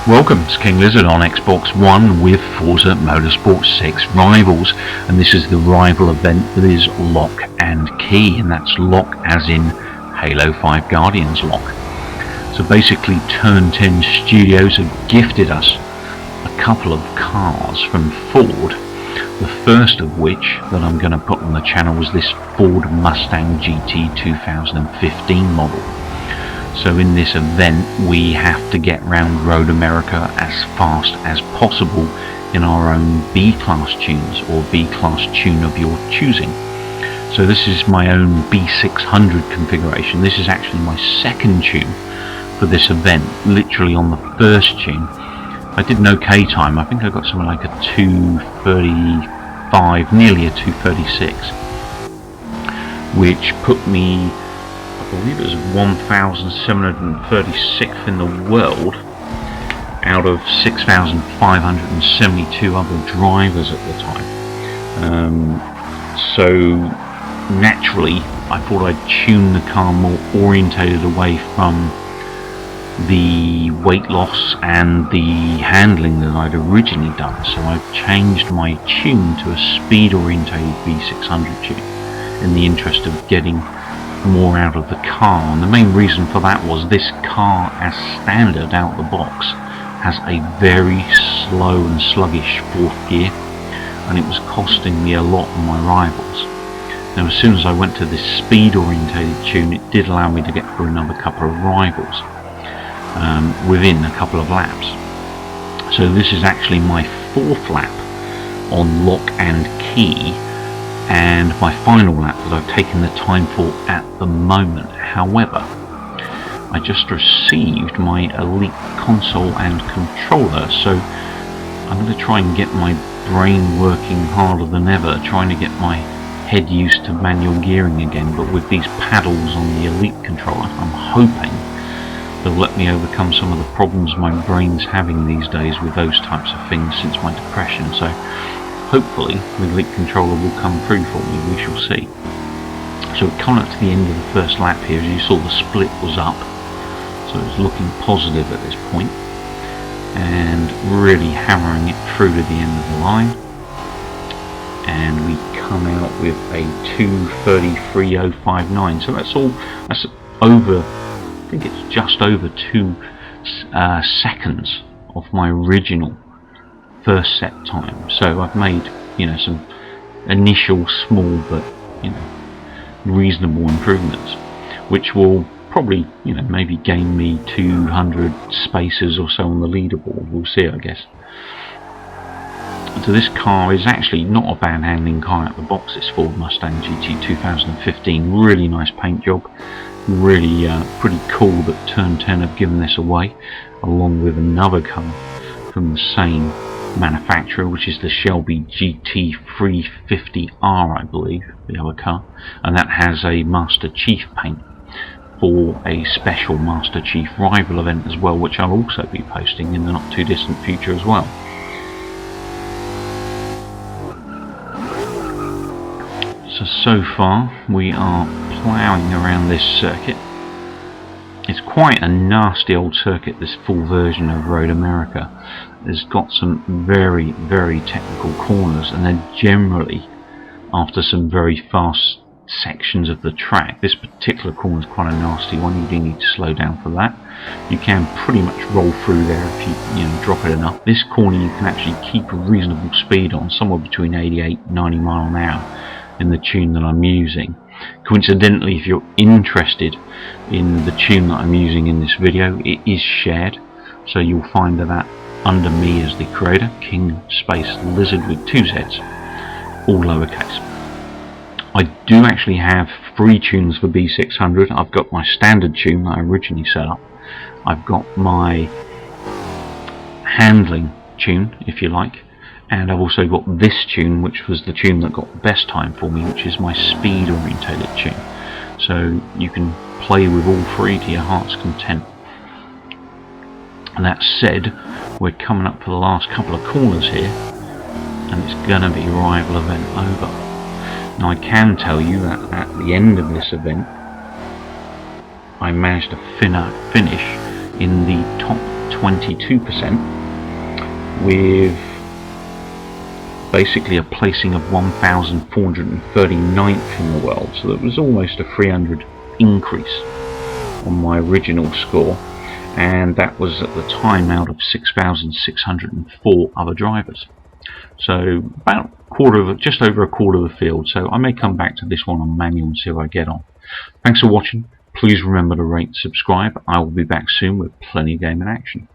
Welcome, it's King Lizzard on Xbox One with Forza Motorsport 6 Rivals, and this is the rival event that is Lock and Key, and that's lock as in Halo 5 Guardians lock. So basically Turn 10 Studios have gifted us a couple of cars from Ford, the first of which that I'm going to put on the channel was this Ford Mustang GT 2015 model. So in this event we have to get round Road America as fast as possible in our own B-Class tunes, or B-Class tune of your choosing. So this is my own B600 configuration. This is actually my second tune for this event. Literally on the first tune I did an okay time. I think I got something like a 2:35, nearly a 2:36, which put me, I believe it was 1,736th in the world out of 6,572 other drivers at the time. So naturally I thought I'd tune the car more orientated away from the weight loss and the handling that I'd originally done. So I've changed my tune to a speed orientated B600 tune in the interest of getting more out of the car, and the main reason for that was this car as standard out the box has a very slow and sluggish fourth gear, and it was costing me a lot on my rivals. Now as soon as I went to this speed orientated tune, it did allow me to get through another couple of rivals within a couple of laps. So this is actually my fourth lap on Lock and Key, and my final lap that I've taken the time for at the moment. However, I just received my Elite console and controller, so I'm going to try and get my brain working harder than ever, trying to get my head used to manual gearing again. But with these paddles on the Elite controller, I'm hoping they'll let me overcome some of the problems my brain's having these days with those types of things since my depression. So hopefully the Elite controller will come through for me, we shall see. So we're coming up to the end of the first lap here. As you saw, the split was up, so it's looking positive at this point, and really hammering it through to the end of the line, and we come out with a 2:33.059. So that's over, I think it's just over 2 seconds of my original first set time. So I've made, some initial small but reasonable improvements, which will probably maybe gain me 200 spaces or so on the leaderboard. We'll see, I guess. So this car is actually not a bad handling car out the box, this Ford Mustang GT 2015. Really nice paint job, really pretty cool that Turn 10 have given this away, along with another car from the same manufacturer, which is the Shelby GT350R, I believe, the other car, and that has a Master Chief paint for a special Master Chief rival event as well, which I'll also be posting in the not too distant future as well. So far we are ploughing around this circuit. It's quite a nasty old circuit, this full version of Road America. It's got some very, very technical corners, and then generally after some very fast sections of the track. This particular corner is quite a nasty one. You do need to slow down for that. You can pretty much roll through there if you drop it enough. This corner you can actually keep a reasonable speed on, somewhere between 88 and 90 mile an hour in the tune that I'm using. Coincidentally, if you're interested in the tune that I'm using in this video, it is shared, so you'll find that under me as the creator, King Space Lizzard with 2 Z's, all lowercase. I do actually have 3 tunes for B600. I've got my standard tune that I originally set up. I've got my handling tune, if you like, and I've also got this tune, which was the tune that got the best time for me, which is my speed orientated tune. So you can play with all 3 to your heart's content. And that said, we're coming up for the last couple of corners here, and it's gonna be rival event over. Now I can tell you that at the end of this event I managed to finish in the top 22%, with basically a placing of 1,439th in the world. So that was almost a 300 increase on my original score, and that was at the time out of 6,604 other drivers. So about just over a quarter of the field. So I may come back to this one on manual and see how I get on. Thanks for watching. Please remember to rate, subscribe. I will be back soon with plenty of gaming action.